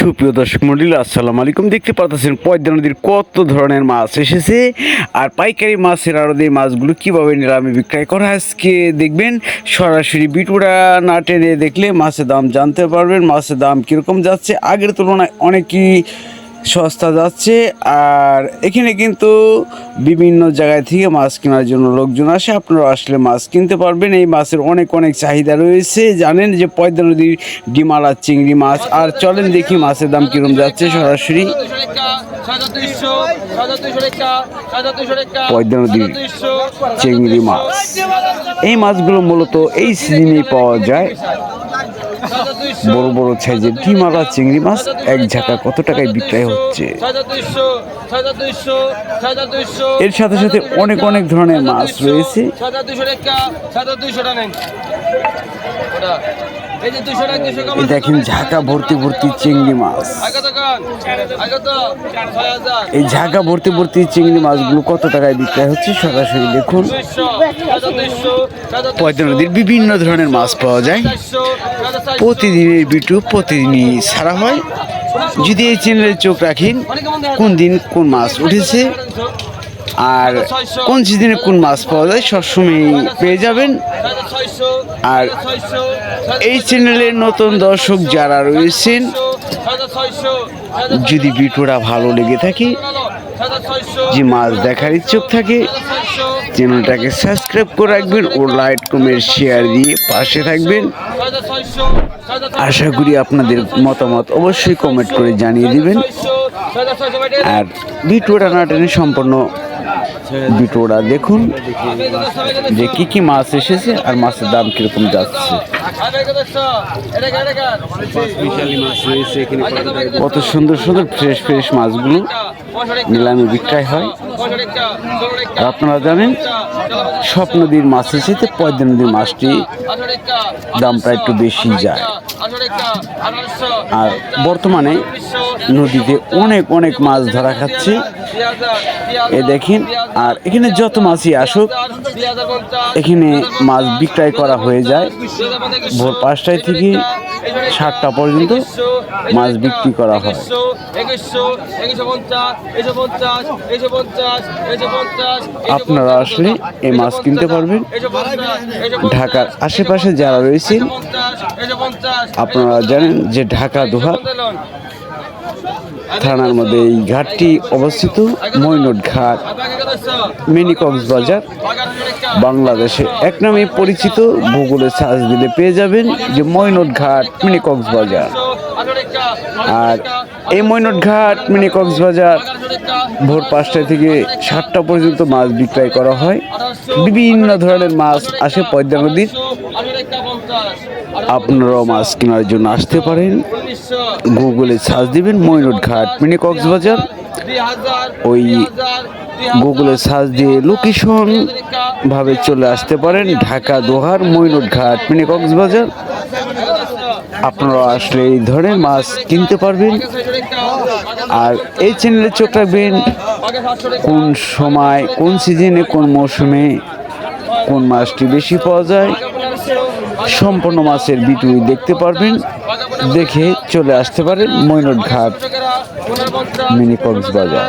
সুপ্রিয় দর্শক মন্ডলী, আসসালামু আলাইকুম। দেখতে পাচ্ছেন পদ্মা নদীর কত ধরনের মাছ এসেছে, আর পাইকারি মাছের আড়তে মাছগুলো কীভাবে নিলামে বিক্রয় করা আজকে দেখবেন। সরাসরি বিটুরা না টেনে দেখলে মাছের দাম জানতে পারবেন। মাছের দাম কীরকম যাচ্ছে, আগের তুলনায় অনেকই সস্তা যাচ্ছে। আর এখানে কিন্তু বিভিন্ন জায়গায় থেকে মাছ কেনার জন্য লোকজন আসে, আপনারা আসলে মাছ কিনতে পারবেন। এই মাছের অনেক চাহিদা রয়েছে। জানেন যে পদ্মা নদীর ডিমালা চিংড়ি মাছ। আর চলেন দেখি মাছের দাম কীরকম যাচ্ছে সরাসরি। পদ্মা নদীর চিংড়ি মাছ, এই মাছগুলো মূলত এই সিজনেই পাওয়া যায়। বড় বড় সাইজের ডিমালা চিংড়ি মাছ এক ঝাঁকা কত টাকায় বিক্রয় হচ্ছে। এর সাথে সাথে অনেক ধরনের মাছ রয়েছে। দেখেন ঝাঁকা ভর্তি চিংড়ি মাছ। এই ঝাঁকা ভর্তি চিংড়ি মাছগুলো কত টাকায় বিক্রয় হচ্ছে সরাসরি দেখুন। পদ্মা নদীর বিভিন্ন ধরনের মাছ পাওয়া যায়। প্রতিদিনের ভিডিও প্রতিদিনই ছাড়া হয়। যদি এই চ্যানেলে চোখ রাখেন কোন দিন কোন মাছ উঠেছে আর কোন সিজনে কোন মাছ পাওয়া যায় সবসময় পেয়ে যাবেন। আর এই চ্যানেলের নতুন দর্শক যারা রয়েছেন, যদি ভিডিওটা ভালো লেগে থাকে, যে মাছ দেখার ইচ্ছুক থাকে, চ্যানেলটাকে সাবস্ক্রাইব করে রাখবেন ও লাইক কমেন্ট শেয়ার দিয়ে পাশে থাকবেন। আশা করি আপনাদের মতামত অবশ্যই কমেন্ট করে জানিয়ে দিবেন। আর ভিডিওটা না টেনে সম্পূর্ণ ভিডিওটা দেখুন যে কি মাছ এসেছে আর মাছের দাম কিরকম যাচ্ছে। কত সুন্দর ফ্রেশ মাছগুলো নিলামে বিক্রয় হয়। আর আপনারা জানেন সব নদীর মাছের সাথে পদ্মা নদীর মাছটি দামটা একটু বেশি যায়। আর বর্তমানে নদীতে অনেক মাছ ধরা খাচ্ছে, এ দেখেন। আর এখানে যত মাছই আসুক, এখানে মাছ বিক্রয় করা হয়ে যায়। ভোর 5টায় থেকে 7টা পর্যন্ত মাছ বিক্রি করা হয়। আপনারা আসলে এই মাছ কিনতে পারবেন। ঢাকার আশেপাশে যারা রয়েছেন, আপনারা জানেন যে ঢাকা দোহা থানার মধ্যে এই ঘাটটি অবস্থিত। মৈনট ঘাট, মিনি কক্সবাজার বাংলাদেশে এক নামে পরিচিত। গুগলে সার্চ দিলে পেয়ে যাবেন যে মৈনট ঘাট মিনি কক্সবাজার। আর এই মৈনট ঘাট মিনি কক্সবাজার ভোর 5টা থেকে 7টা পর্যন্ত মাছ বিক্রয় করা হয়। বিভিন্ন ধরনের মাছ আসে পদ্মা নদীর। আপনারাও মাছ কেনার জন্য আসতে পারেন। গুগলে সার্চ দিবেন মৈনট ঘাট মিনি কক্সবাজার। ওই গুগলে সার্চ দিয়ে লোকেশন ভাবে চলে আসতে পারেন ঢাকা দোহার মৈনট ঘাট মিনি কক্সবাজার। আপনারা আসলে এই ধরনের মাছ কিনতে পারবেন। আর এই চ্যানেলে চোখ রাখবেন কোন সময়, কোন সিজনে, কোন মৌসুমে কোন মাছটি বেশি পাওয়া যায়। সম্পূর্ণ মাছের ভিডিও দেখতে পারবেন। দেখে চলে আসতে পারেন মৈনট ঘাট মিনি কক্সবাজার।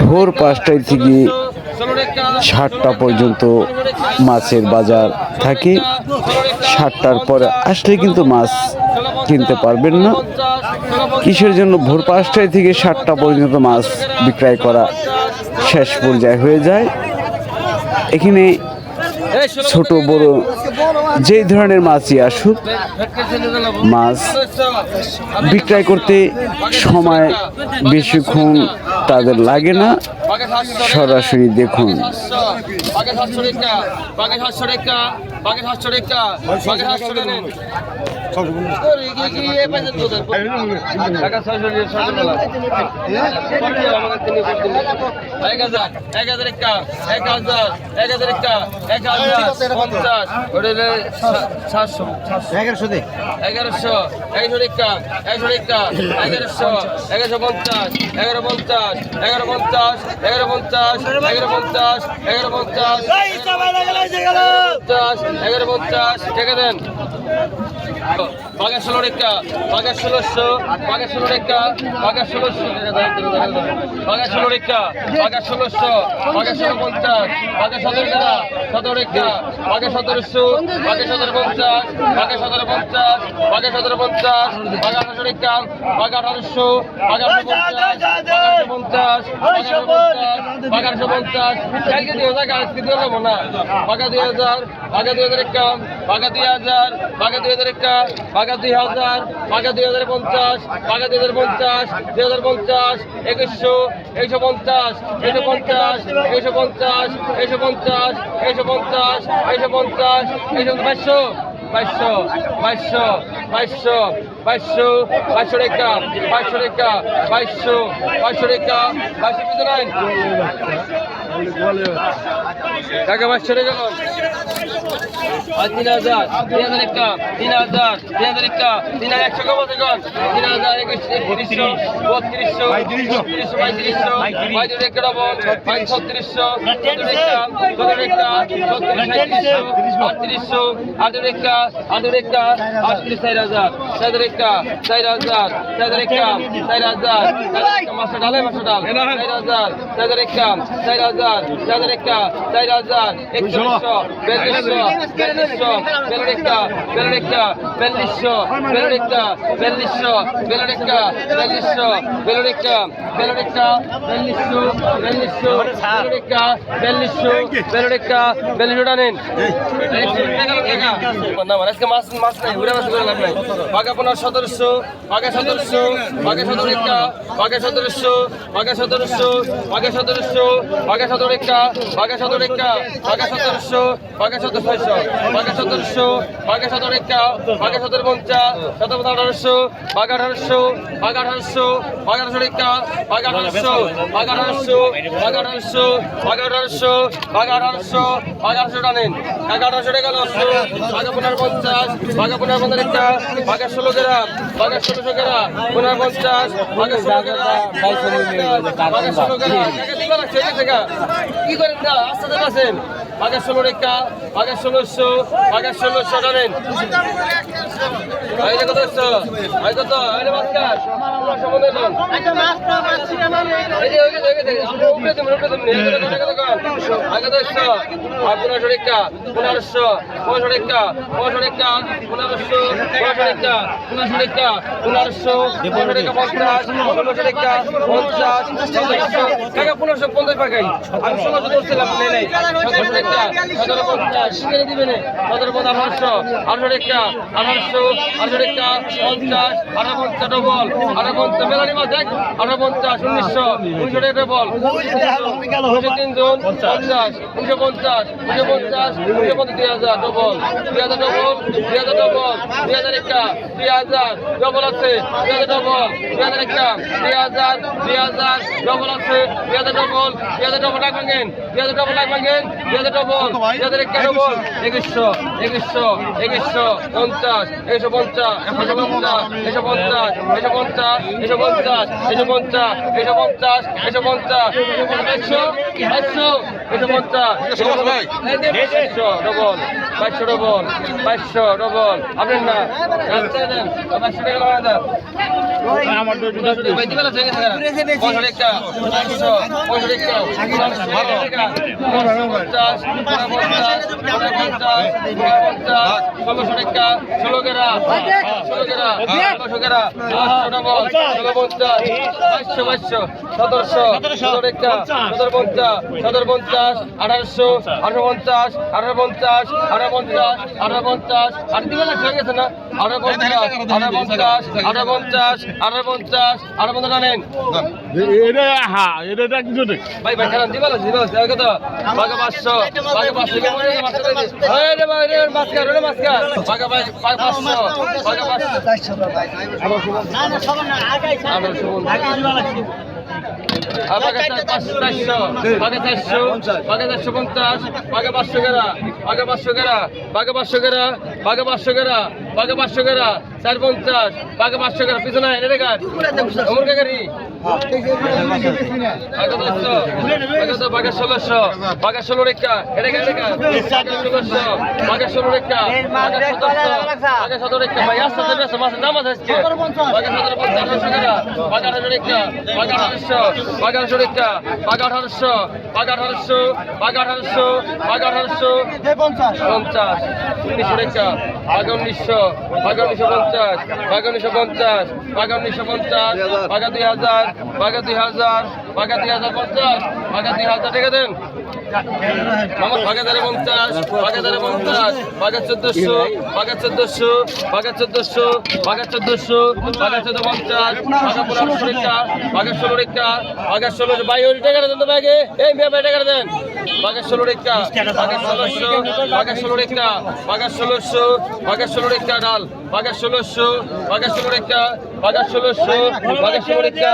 ভোর 5টায় থেকে 7টা পর্যন্ত মাছের বাজার থাকে। 7টার পরে আসলে কিন্তু মাছ কিনতে পারবেন না। কিসের জন্য? ভোর 5টায় থেকে 7টা পর্যন্ত মাছ বিক্রয় করা শেষ পর্যায়ে হয়ে যায়। এখানে ছোট বড় যে ধরনের মাছই আসুক, মাছ বিক্রয় করতে সময় বেশিক্ষণ তাদের লাগে না। সরাসরি দেখুন। টাকা দেন। বাঘা 16 রেখা বাঘা 1600 বাঘা 16 রেখা বাঘা 1600 বাঘা 16 রেখা বাঘা 1600 বাঘা 1650 বাঘা 17 রেখা 17 রেখা বাঘা 1700 বাঘা 1750 বাঘা 1750 বাঘা 1750 বাঘা 18 রেখা বাঘা 1800 বাঘা 1850 বাঘা 1850 কালকে 2000 আজকে দিও না বাঘা 2000 বাঘা 2000 রেখা বাঘা 2000 বাঘা 2000 রেখা বাঘা 2000 বাঘা 2050 বাঘা 2050 2050 2100 150 150 150 150 150 150 150 2200 2200 2200 2200 2200 রেখা 2200 রেখা 2200 2200 রেখা 2200 কিছু নাই টাকা 2200 রেখা 3000 3000 রেখা 3000 3000 রেখা 3100 কম আছে কোন 3000 3100 3200 3200 3200 রেখা ডবল 3600 রেখা 37 রেখা 3800 38 রেখা 38 রেখা 4000 4000 রেখা 4000 4000 রেখা 4000 মাসে ডালে মাসে ডাল 4000 4000 রেখা 4000 4000 রেখা 4000 100 4200 বেলরেখা বেলরেখা 4200 বেলরেখা 4200 বেলরেখা 4200 বেলরেখা বেলরেখা 4200 বেলরেখা 4200 বেলরেখা 4200 টানেন না মানে আজকে মাছ মাছ নাই উড়ে মাছ করে লাভ নাই বাঘা 1700 বাঘা 1700 বাঘা 17 রেখা বাঘা 1700 বাঘা 1700 বাঘা 1700 বাঘা 17 রেখা বাঘা 17 রেখা বাঘা 1700 বাঘা 1700 বাঘা 1700 বাঘা 17 রেখা বাঘা 1750 171800 বাঘা 1800 বাঘা 1800 বাঘা 18 রেখা বাঘা 1800 বাঘা 1800 বাঘা 1800 বাঘা 1800 বাঘা 1800 বাঘা 1800 টানেন বাঘা 1800 টাকা লস বাঘা 1550 বাঘা 1550 রেখা বাঘা 16 গ্রাম বাঘা 1600 গ্রাম 1550 বাঘা 16 গ্রাম বাঘা 16 গ্রাম টাকা দিবা লাগছে টাকা কি করেন না আস্তে আছেন বাঘা 16 রেখা বাঘা 1600 বাঘা 1600 টানেন আইলে কত হচ্ছে আই কত আইলে মাস্কার সম্বন্ধে কোন আচ্ছা মাস্টার পাচ্ছি না মানে এই যে আমরা উপরে তুমি আগে তো 1500 রেখা 1500 1500 রেখা 1500 রেখা 1500 1500 রেখা 1500 রেখা 1500 1500 রেখা 50 1500 রেখা 50 1500 টাকা 1550 পাকাই আমি 1600 ধরছিলাম নাই 1500 রেখা 1750 শিখে দিবেন 1750 1800 রেখা 1800 1800 রেখা 50 1850 ডবল 1850 মেলানি মাছ দেখ 1850 1900 1900 রেখা ডবল 3 জন 50 1950 1950 2000 ডবল 2000 ডবল 2000 ডবল 2000 রেখা 3000 ডবল আছে 2000 ডবল 2000 রেখা 3000 2000 ডবল আছে 2000 ডবল 2000 ডবল লাগ ভাঙেন 2000 ডবল লাগ ভাঙেন 2000 ডবল 2000 রেখা ডবল 2100 2100 2100 50 150 150 150 150 150 150 150 ডবল 2200 ডবল 2200 ডবল আপনার না 2200 টাকা লাগা আমার তো বাইতে গেল থেকে টাকা 500 টাকা 500 টাকা 1600 টাকা 16 গেরা 16 গেরা 16 গেরা 800 ডবল 1750 2200 1700 টাকা 1750 1750 1800 1850 1850 1850 1850 আর দিবেন না ঠিক আছে না 1850 1850 1850 1850 1850 টানেন এটা হ্যাঁ এটা কিছু নেই ভাই ভাই খারাপ দিবেন কত বাঘা 500 বাঘা 500 কে মরে মাছ করে দে এই রে ভাই রে মাছ কার রে মাছ কার বাঘা ভাই 500 বাঘা 500 না না সব না আগাই 800 আগে দিবা লাগছে বাঘা 400 বাঘা 400 বাঘা 450 বাঘা 500 গেরা বাঘা 500 গেরা বাঘা 500 গেরা বাঘে 500 করা বাঘে 500 করা 450 বাঘে 500 করা পিছনে এটা কাট অমর কাকারি আগে তো বাঘে 1600 বাঘে 16 রেখা এটা কাট 1600 বাঘে 16 রেখা বাঘে 17 রেখা ভাই আসতে বেশ মাছ নাম আছে বাঘে 1750 করা বাঘে 18 রেখা বাঘে 1800 বাঘে 18 রেখা বাঘে 1800 বাঘে 1800 বাঘে 1800 বাঘে 1800 50 1900 রেখা বাঘে 1900 বাঘে 1950 বাঘে 1950 বাঘে 1950 বাঘে 2000 বাঘে 2000 বাঘে 2050 বাঘে 2000 টাকা দেন বাঘে 50 বাঘে 50 বাঘে 1400 বাঘে 1400 বাঘে 1400 বাঘে 1400 বাঘে 1450 বাঘে 1500 রেখা বাঘে 16 রেখা বাঘে 16 ভাই ওই টাকা দেন তো ব্যাগে এই মেয়ে টাকা দেন বাঘে 16 রেখা বাঘে 1600 বাঘে 16 রেখা বাঘে 1600 বাঘে 16 রেখা ডাল বাঘে 1600 বাঘে 16 রেখা বাঘে 1600 বাঘে 16 রেখা